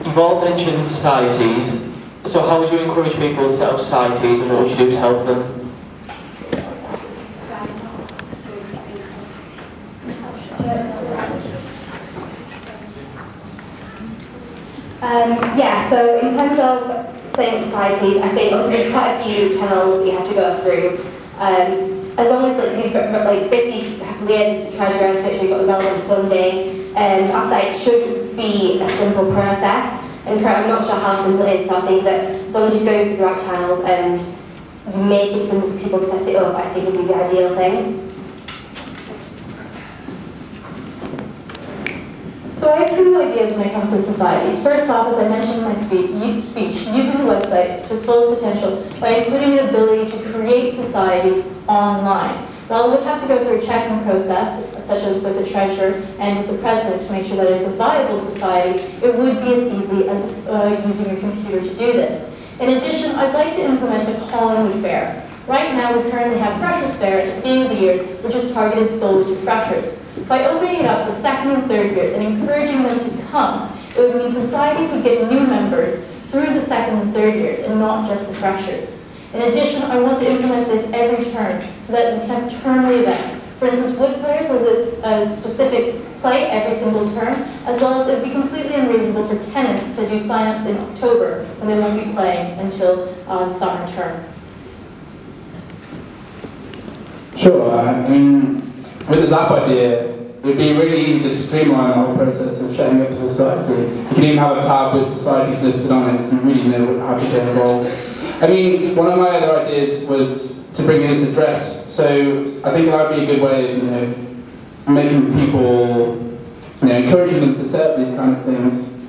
you've all mentioned societies, so how would you encourage people to set up societies and what would you do to help them? Yeah, so in terms of setting up societies, I think also there's quite a few channels that you have to go through. As long as you basically have to liaise with the treasurer to make sure you've got the relevant funding. After that, it should be a simple process. And currently, I'm not sure how simple it is, so I think that as long as you go through the right channels and you make it simple for people to set it up, I think it would be the ideal thing. So I have two ideas when it comes to societies. First off, as I mentioned in my speech, using the website to its fullest potential by including an ability to create societies online. While it would have to go through a checking process, such as with the treasurer and with the president to make sure that it is a viable society, it would be as easy as using your computer to do this. In addition, I'd like to implement a Collingwood Fair. Right now, we currently have Freshers' Fair at the beginning of the years, which is targeted solely to freshers. By opening it up to second and third years and encouraging them to come, it would mean societies would get new members through the second and third years and not just the freshers. In addition, I want to implement this every term so that we can have termly events. For instance, Wood Players has a specific play every single term, as well as it would be completely unreasonable for tennis to do sign-ups in October when they won't be playing until the summer term. Sure, I mean, with the Zap idea, it would be really easy to streamline the whole process of setting up a society. You can even have a tab with societies listed on it, so you really know how to get involved. I mean, one of my other ideas was to bring in this address, so I think that would be a good way of, making people, encouraging them to set up these kind of things.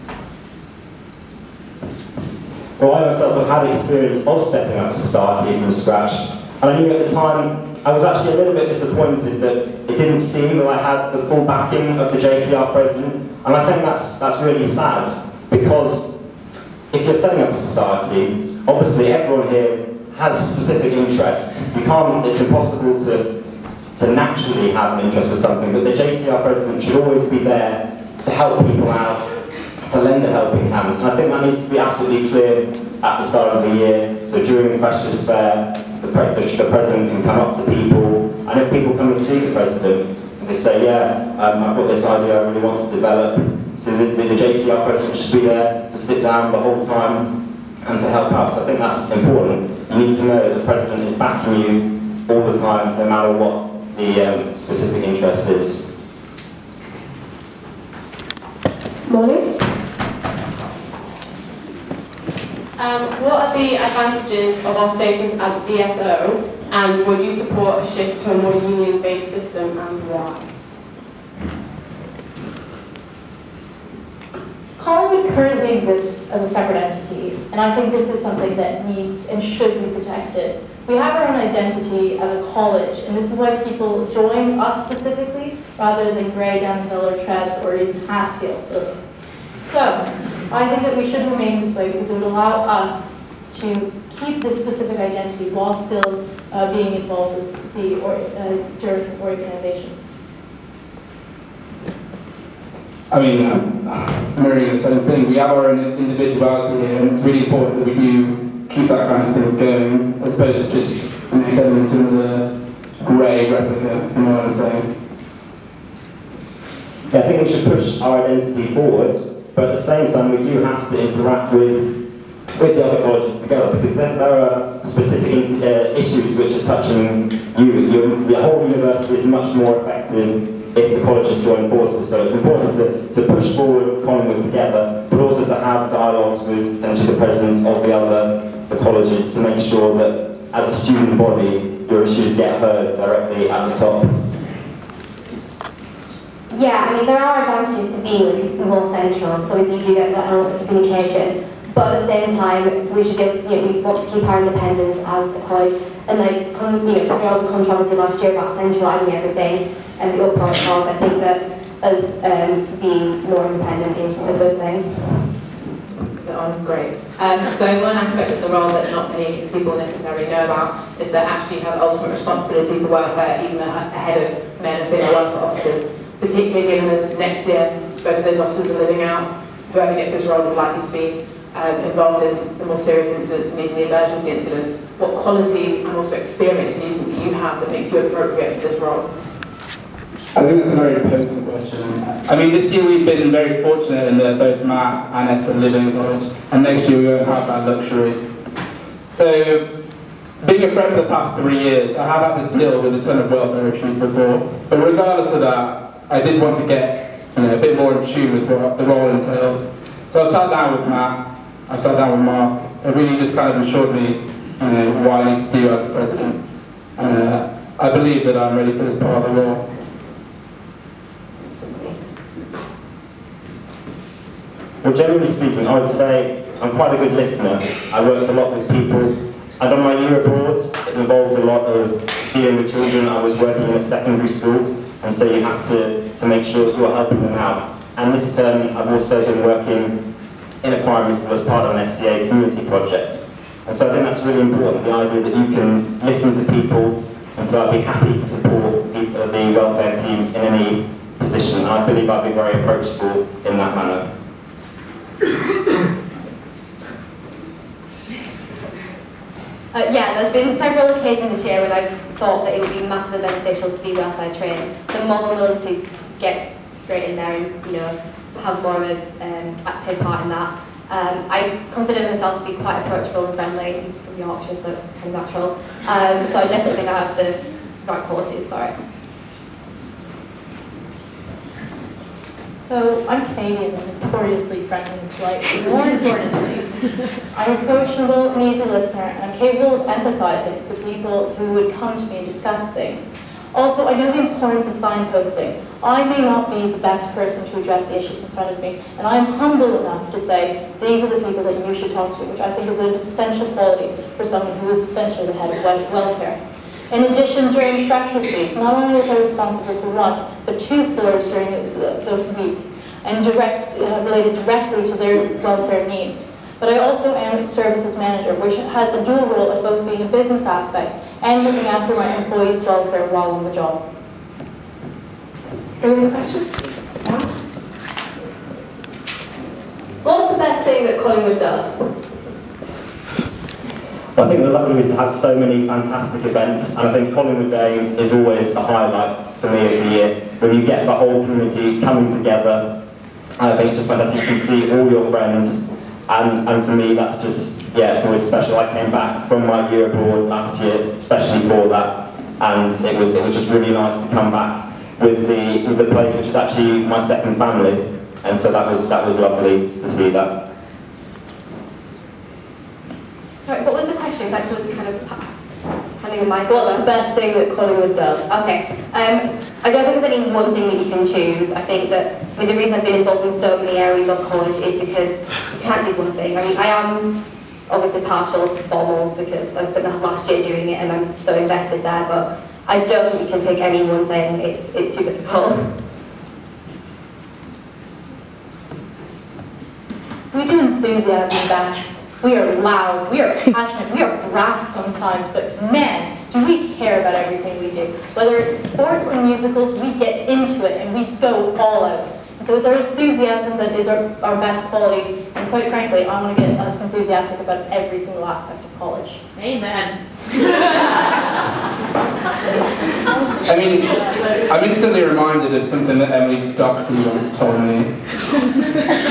Well, I myself have had experience of setting up a society from scratch, and I knew at the time I was actually a little bit disappointed that it didn't seem that I had the full backing of the JCR president, and I think that's really sad, because if you're setting up a society, obviously everyone here has specific interests. It's impossible to naturally have an interest for something, but the JCR president should always be there to help people out, to lend a helping hand, and I think that needs to be absolutely clear at the start of the year. So during the Freshers' Fair, the president can come up to people, and if people come and see the president, and they say, yeah, I've got this idea I really want to develop, so the JCR president should be there to sit down the whole time and to help out. So I think that's important. You need to know that the president is backing you all the time, no matter what the specific interest is. Molly? What are the advantages of our status as a DSO, and would you support a shift to a more union-based system, and why? Collingwood currently exists as a separate entity, and I think this is something that needs and should be protected. We have our own identity as a college, and this is why people join us specifically, rather than Grey, Downhill, or Trebs, or even Hatfield. So, I think that we should remain this way because it would allow us to keep this specific identity while still being involved with the organization. I mean, mirroring the same thing. We have our own individuality here, and it's really important that we do keep that kind of thing going, as opposed to just turning into another grey replica, you know what I'm saying? Yeah, I think we should push our identity forward, but at the same time we do have to interact with the other colleges together, because there are specific issues which are touching you. The whole university is much more effective if the colleges join forces, so it's important to push forward Collingwood together, but also to have dialogues with potentially the presidents of the colleges to make sure that as a student body your issues get heard directly at the top. Yeah, I mean, there are advantages to being more central, so obviously you do get that element of communication, but at the same time, we should give, we want to keep our independence as the college, and through all the controversy last year about centralising everything and the uproar it caused, I think that us being more independent is a good thing. Is it on? Great. So one aspect of the role that not many people necessarily know about is that actually you have ultimate responsibility for welfare, even ahead of male and female welfare officers, particularly given as next year both of those officers are living out whoever gets this role is likely to be involved in the more serious incidents and even the emergency incidents. What qualities and also experience do you think that you have that makes you appropriate for this role? I think that's a very personal question. I mean, this year we've been very fortunate in that both Matt and Esther live in college, and next year we won't have that luxury. So, being a friend for the past 3 years, I have had to deal with a ton of welfare issues before. But regardless of that, I did want to get a bit more in tune with what the role entailed. So I sat down with Matt, I sat down with Mark. They really just kind of assured me what I need to do as a president. I believe that I'm ready for this part of the role. Well, generally speaking, I would say I'm quite a good listener. I worked a lot with people. And on my year abroad, it involved a lot of dealing with children. I was working in a secondary school, and so you have to make sure that you're helping them out. And this term, I've also been working in a primary school as part of an SCA community project. And so I think that's really important, the idea that you can listen to people, and so I'd be happy to support the welfare team in any position. I believe I'd be very approachable in that manner. Yeah, there's been several occasions this year when I've thought that it would be massively beneficial to be welfare trained. So I'm more than willing to get straight in there and have more of an active part in that. I consider myself to be quite approachable and friendly. I'm from Yorkshire, so it's kind of natural. So I definitely think I have the right qualities for it. So, I'm Canadian and notoriously friendly and polite, but more importantly, I'm approachable and easy listener, and I'm capable of empathizing with the people who would come to me and discuss things. Also, I know the importance of signposting. I may not be the best person to address the issues in front of me, and I'm humble enough to say, these are the people that you should talk to, which I think is an essential quality for someone who is essentially the head of welfare. In addition, during Freshers Week, not only was I responsible for 1, but 2 floors during the week, and related directly to their welfare needs. But I also am a services manager, which has a dual role of both being a business aspect and looking after my employees' welfare while on the job. Any other questions? What's the best thing that Collingwood does? I think the luxury is to have so many fantastic events, and I think Collingwood Day is always the highlight for me of the year, when you get the whole community coming together. And I think it's just fantastic. You can see all your friends, and for me that's just, yeah, it's always special. I came back from my year abroad last year, especially for that, and it was just really nice to come back with the place which is actually my second family, and so that was lovely to see that. Sorry, what was the question? Because actually was kind of handing a mic over. What's the best thing that Collingwood does? Okay. I don't think there's any one thing that you can choose. I think that, the reason I've been involved in so many areas of college is because you can't choose one thing. I am obviously partial to formals because I spent the last year doing it and I'm so invested there, but I don't think you can pick any one thing. It's too difficult. We do enthusiasm best. We are loud, we are passionate, we are brass sometimes, but man, do we care about everything we do. Whether it's sports or musicals, we get into it and we go all out. And so it's our enthusiasm that is our best quality, and quite frankly, I want to get us enthusiastic about every single aspect of college. Amen. I'm instantly reminded of something that Emily Doherty once told me.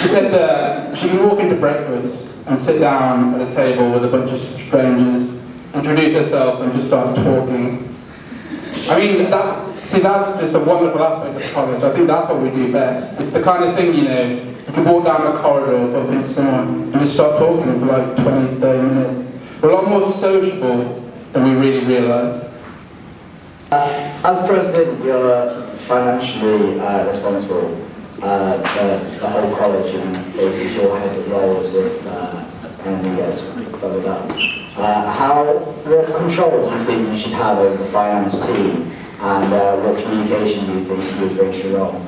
She said that she can walk into breakfast and sit down at a table with a bunch of strangers, introduce herself and just start talking. That's just a wonderful aspect of college. I think that's what we do best. It's the kind of thing, you can walk down the corridor, bump into someone, and just start talking for like 20, 30 minutes. We're a lot more sociable than we really realise. As president, you're financially responsible for the whole college, and basically you'll have the roles if anything gets bubbled up. What control do you think you should have over the finance team, and what communication do you think you would bring to the role?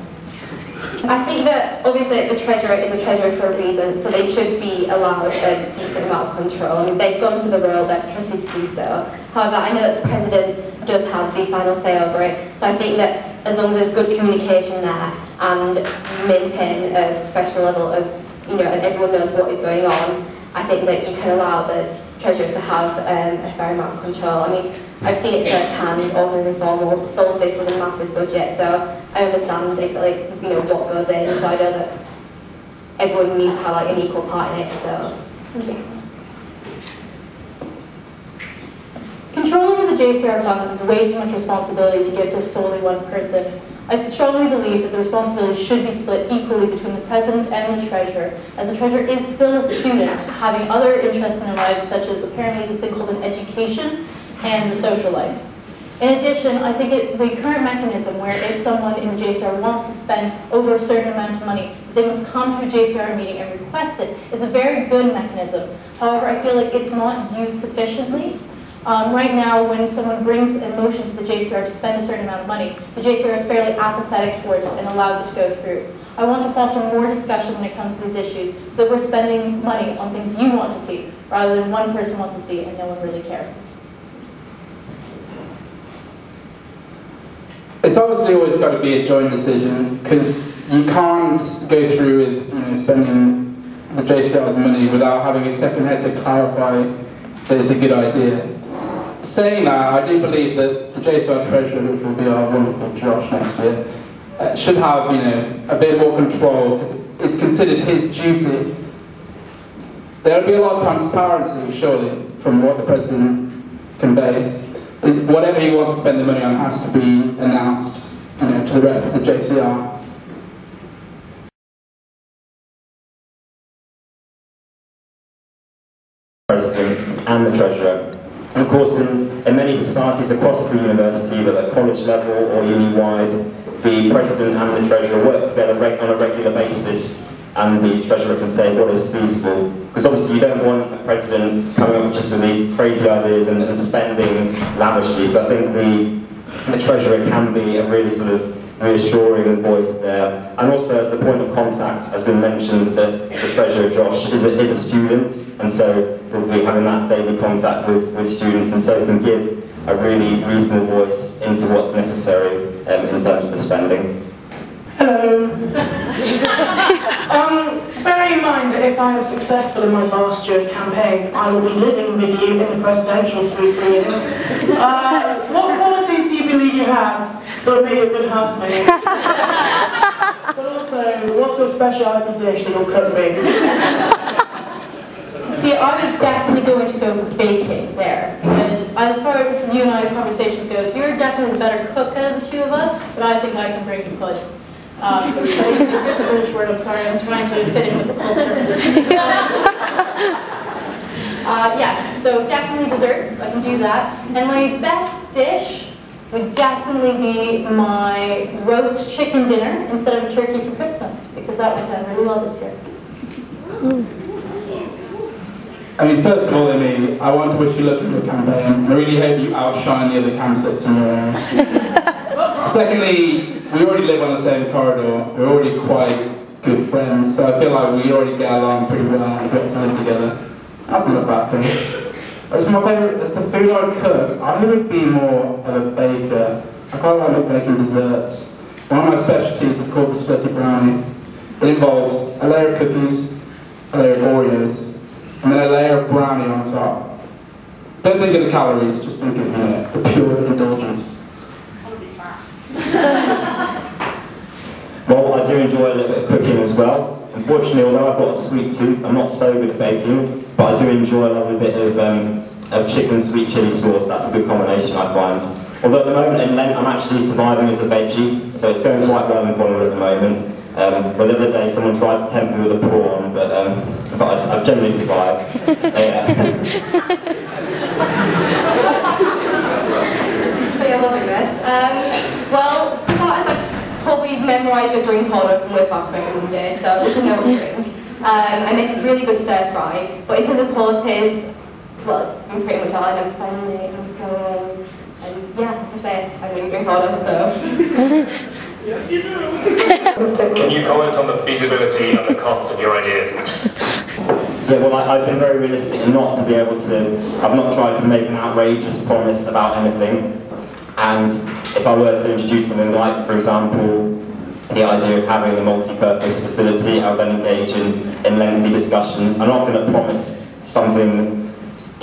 I think that obviously the treasurer is a treasurer for a reason, so they should be allowed a decent amount of control. They've gone for the role, they're trusted to do so. However, I know that the president does have the final say over it, so I think that as long as there's good communication there and you maintain a professional level of you know, and everyone knows what is going on, I think that you can allow the Treasurer to have a fair amount of control. I mean, I've seen it firsthand, organising formals. Solstice was a massive budget, so I understand exactly, you know, what goes in, so I know that everyone needs to have like an equal part in it, so yeah. Control over the JCR funds is way too much responsibility to give to solely one person. I strongly believe that the responsibility should be split equally between the President and the Treasurer, as the Treasurer is still a student, having other interests in their lives, such as apparently this thing called an education and a social life. In addition, I think the current mechanism where if someone in the JCR wants to spend over a certain amount of money, they must come to a JCR meeting and request it, is a very good mechanism. However, I feel like it's not used sufficiently. Right now, when someone brings a motion to the JCR to spend a certain amount of money, the JCR is fairly apathetic towards it and allows it to go through. I want to foster more discussion when it comes to these issues so that we're spending money on things you want to see, rather than one person wants to see and no one really cares. It's obviously always got to be a joint decision, because you can't go through with, you know, spending the JCR's money without having a second head to clarify that it's a good idea. Saying that, I do believe that the JCR Treasurer, which will be our wonderful Josh next year, should have, you know, a bit more control, because it's considered his duty. There'll be a lot of transparency, surely, from what the President conveys. Whatever he wants to spend the money on has to be announced, you know, to the rest of the JCR. President and the Treasurer. And of course, in many societies across the university, whether at college level or uni-wide, the President and the Treasurer work together on a regular basis, and the Treasurer can say what is feasible. Because obviously you don't want a President coming up just with these crazy ideas and spending lavishly, so I think the Treasurer can be a really sort of reassuring voice there. And also, as the point of contact has been mentioned, that the Treasurer, Josh, is a student, and so we'll be having that daily contact with students, and so can give a really reasonable voice into what's necessary in terms of the spending. Hello. Bearing in mind that if I am successful in my last year of campaign, I will be living with you in the presidential suite for a year. What qualities do you believe you have that would make you a good housemate? But also, what's your speciality dish that you'll cook me? See, I was definitely going to go for baking there, because as far as you and I conversation goes, you're definitely the better cook out of the two of us, but I think I can break the pudding. It's a British word, I'm sorry, I'm trying to fit in with the culture. Yes, so definitely desserts, I can do that. And my best dish would definitely be my roast chicken dinner instead of a turkey for Christmas, because that went down really well this year. I mean, first of all, Amy, I want to wish you luck in your campaign. I really hope you outshine the other candidates in your area. Secondly, we already live on the same corridor. We're already quite good friends, so I feel like we already get along pretty well if we have to live together. That's not a bad thing. As my favourite, as the food I would cook, I would be more of a baker. I quite like baking desserts. One of my specialties is called the Sweaty Brownie. It involves a layer of cookies, a layer of Oreos, and then a layer of brownie on top. Don't think of the calories, just think of, you know, the pure indulgence. Well, I do enjoy a little bit of cooking as well. Unfortunately, although I've got a sweet tooth, I'm not so good at baking, but I do enjoy a lovely bit of chicken sweet chilli sauce. That's a good combination, I find. Although at the moment in Lent, I'm actually surviving as a veggie, so it's going quite well in Cornwall at the moment. Well, the other day someone tried to tempt me with a prawn, but I've generally survived. I love this. Well, for starters, I've probably memorised your drink order from Whip Off every Monday, so there's a no drink. I make a really good stir fry, but in terms of qualities, well, it's been pretty much all I'm friendly and going, and yeah, like I say, I know your drink order, so. Yes, you do. Can you comment on the feasibility and the costs of your ideas? Yeah, well, I've been very realistic and not to be able to, I've not tried to make an outrageous promise about anything. And if I were to introduce something like, for example, the idea of having a multi-purpose facility. I would then engage in lengthy discussions. I'm not going to promise something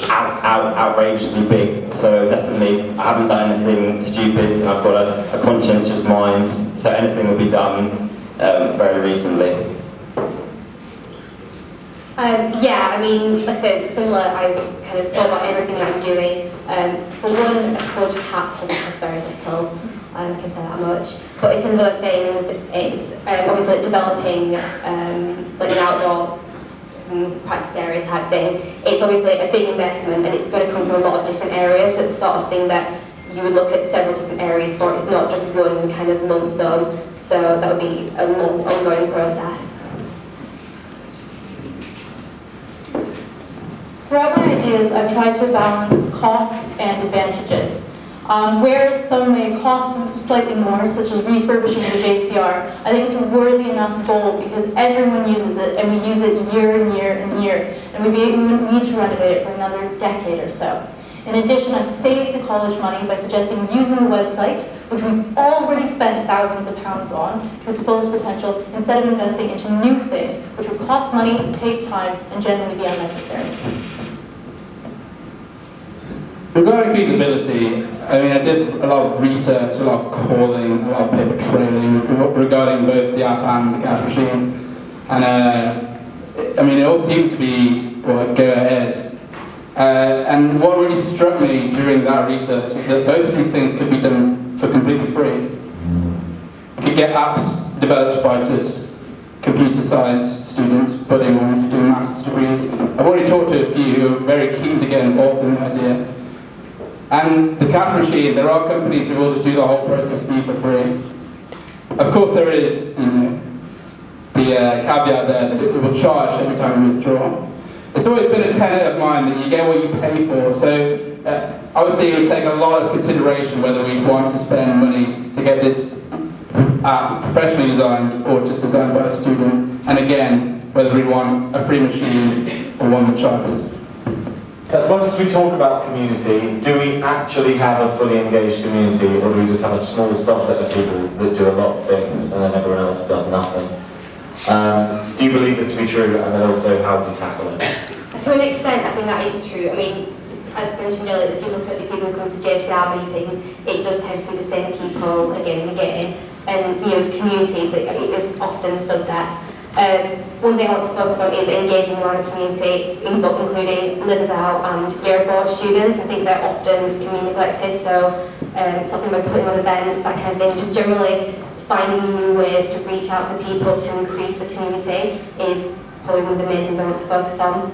outrageously big, so definitely I haven't done anything stupid. I've got a conscientious mind, so anything will be done very reasonably. Yeah, I mean, like I said, similar, I've kind of thought about everything that I'm doing. For one, approach capital has very little, I can say that much. But in terms of other things, it's obviously developing like an outdoor practice area type thing. It's obviously a big investment and it's going to come from a lot of different areas. So it's the sort of thing that you would look at several different areas for. It's not just one kind of lump sum. So that would be a long, ongoing process. Throughout my ideas, I've tried to balance cost and advantages. Where some may cost slightly more, such as refurbishing the JCR, I think it's a worthy enough goal because everyone uses it and we use it year and year and year, and we wouldn't need to renovate it for another decade or so. In addition, I've saved the college money by suggesting using the website, which we've already spent thousands of pounds on, to its fullest potential, instead of investing into new things, which would cost money, take time, and generally be unnecessary. Regarding feasibility, I mean, I did a lot of research, a lot of calling, a lot of paper trailing regarding both the app and the cash machine. And I mean, it all seems to be, well, go ahead. And what really struck me during that research is that both of these things could be done for completely free. You could get apps developed by just computer science students, budding ones doing master's degrees. I've already talked to a few who are very keen to get involved in the idea. And the cash machine, there are companies who will just do the whole process for you for free. Of course there is, you know, the caveat there that it will charge every time you withdraw. It's always been a tenet of mine that you get what you pay for, so obviously it would take a lot of consideration whether we'd want to spend money to get this app professionally designed or just designed by a student, and again, whether we'd want a free machine or one that charges. As much as we talk about community, do we actually have a fully engaged community, or do we just have a small subset of people that do a lot of things and then everyone else does nothing? Do you believe this to be true, and then also how do you tackle it? To an extent, I think that is true. I mean, as mentioned earlier, if you look at the people who come to JCR meetings, it does tend to be the same people again and again, and you know, the communities that it is often subsets. One thing I want to focus on is engaging the wider community, including Livers Out and Year Abroad students. I think they're often can be neglected, so something about putting on events, that kind of thing, just generally finding new ways to reach out to people to increase the community is probably one of the main things I want to focus on.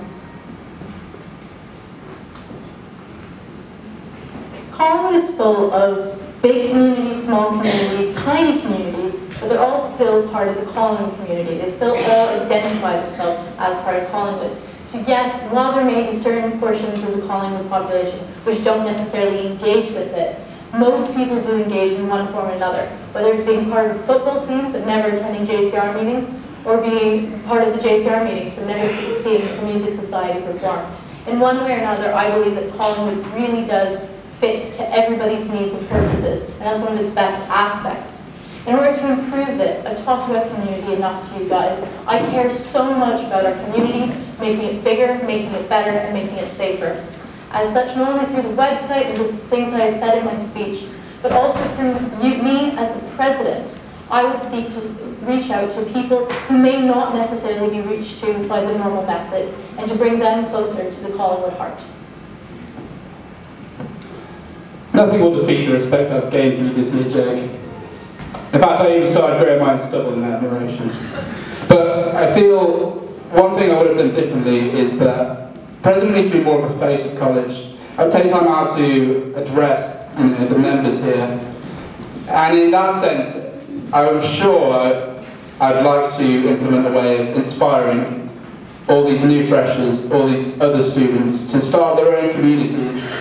Collingwood is full of big communities, small communities, tiny communities, but they're all still part of the Collingwood community. They still all identify themselves as part of Collingwood. So yes, while there may be certain portions of the Collingwood population which don't necessarily engage with it, most people do engage in one form or another, whether it's being part of a football team but never attending JCR meetings, or being part of the JCR meetings but never seeing the Music Society perform. In one way or another, I believe that Collingwood really does fit to everybody's needs and purposes, and that's one of its best aspects. In order to improve this, I've talked about community enough to you guys. I care so much about our community, making it bigger, making it better, and making it safer. As such, not only through the website and the things that I've said in my speech, but also through me as the president, I would seek to reach out to people who may not necessarily be reached to by the normal methods, and to bring them closer to the Collingwood heart. Nothing will defeat the respect I've gained for you this year, Jake. In fact, I even started growing my stubble in admiration. But I feel one thing I would have done differently is that President needs to be more of a face of college. I'd take time out to address the members here. And in that sense, I'm sure I'd like to implement a way of inspiring all these new freshers, all these other students to start their own communities.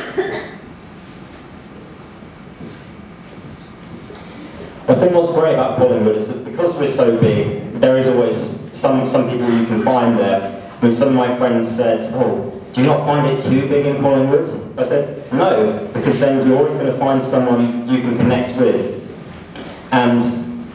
I think what's great about Collingwood is that because we're so big, there is always some people you can find there. I mean, some of my friends said, "Oh, do you not find it too big in Collingwood?" I said, "No, because then you're always going to find someone you can connect with." And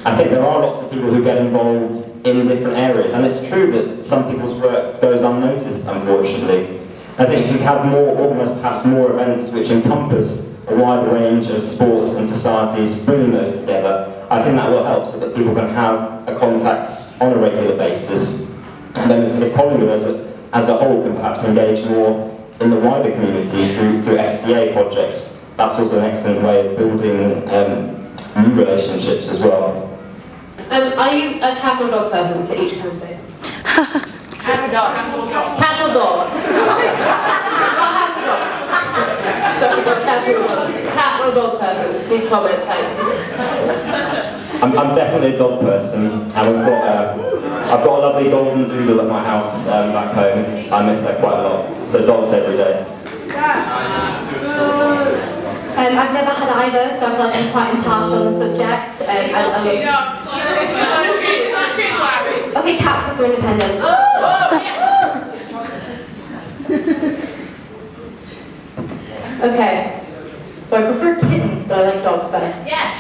I think there are lots of people who get involved in different areas, and it's true that some people's work goes unnoticed, unfortunately. I think if you have perhaps more events which encompass a wide range of sports and societies, bringing those together, I think that will help so that people can have a contact on a regular basis. And then if Collingwood as a whole can perhaps engage more in the wider community through SCA projects, that's also an excellent way of building new relationships as well. Are you a cat or dog person to each campaign? Cat or dog? Cat or dog? Not cat or dog. So we've got cat or dog person. Please comment, thanks. I'm definitely a dog person, and I've got a lovely golden doodle at my house back home. I miss her quite a lot. So dogs every day. I've never had either, so I feel like I'm quite impartial on the subject. Okay, cats because they're independent. Okay, so I prefer kittens, but I like dogs better. Yes.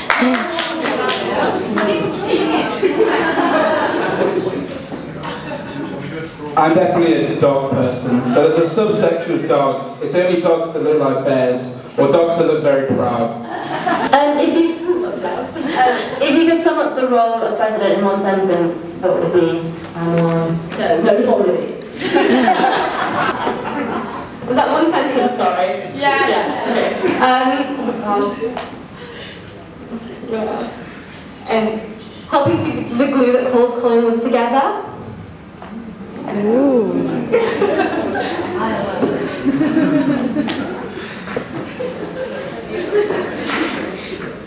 I'm definitely a dog person, but as a subsection of dogs, it's only dogs that look like bears, or dogs that look very proud. If you could sum up the role of president in one sentence, what would it be? No, just what would it be? Was that one sentence, sorry? Yes. Yeah. Okay. Helping to be the glue that holds Collingwood together.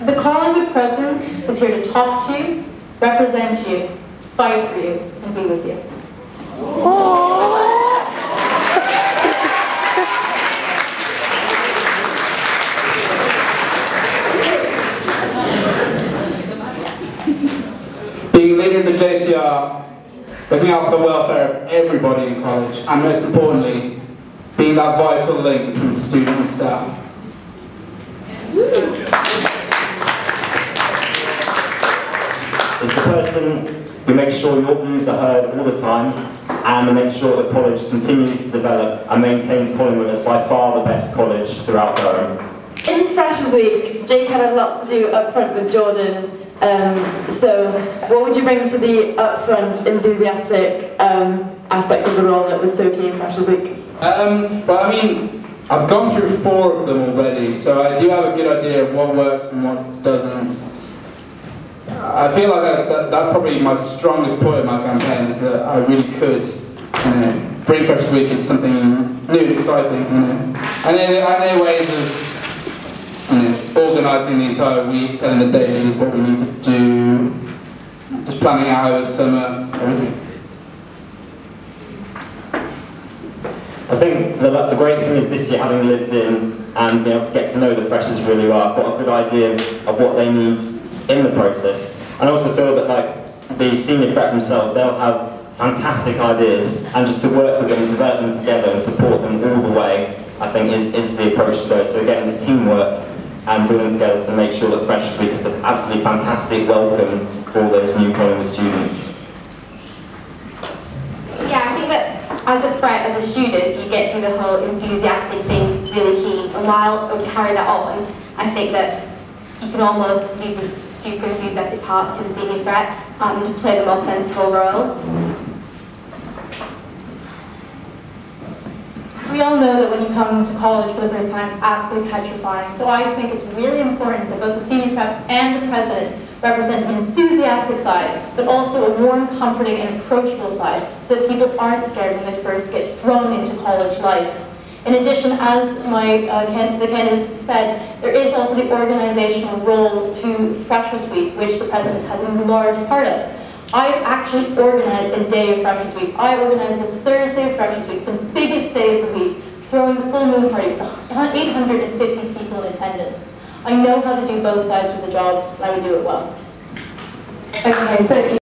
The Collingwood President is here to talk to you, represent you, fight for you, and be with you. Being a leader of the JCR, looking out for the welfare of everybody in college, and most importantly, being that vital link between student and staff. It's the person who makes sure your views are heard all the time, and makes sure that the college continues to develop and maintains Collingwood as by far the best college throughout Durham. In Freshers Week, Jake had a lot to do up front with Jordan. So what would you bring to the upfront, enthusiastic aspect of the role that was so key in Freshers Week? Well, I mean, I've gone through 4 of them already, so I do have a good idea of what works and what doesn't. I feel like that's probably my strongest point in my campaign, is that I really could, bring Freshers Week into something new and exciting, And I know ways of organising the entire week, telling the day leaders what we need to do, just planning out over summer, everything. I think the great thing is this year, having lived in and being able to get to know the freshers really well, I've got a good idea of what they need in the process. And I also feel that the senior prep themselves, they'll have fantastic ideas, and just to work with them and develop them together and support them all the way, I think is the approach to go. So again, the teamwork and pulling together to make sure that Freshers Week is the absolutely fantastic welcome for all those new Collingwood students. Yeah, I think that as a student, you get through the whole enthusiastic thing really keen, and while we carry that on, I think that you can almost leave the super enthusiastic parts to the senior prep and play the more sensible role. We all know that when you come to college for the first time, it's absolutely petrifying. So I think it's really important that both the senior prep and the president represent an enthusiastic side, but also a warm, comforting, and approachable side, so that people aren't scared when they first get thrown into college life. In addition, as the candidates have said, there is also the organizational role to Freshers Week, which the president has a large part of. I actually organized a day of Freshers Week. I organized the Thursday of Freshers Week, the biggest day of the week, throwing the full moon party with 850 people in attendance. I know how to do both sides of the job, and I would do it well. Okay, thank you.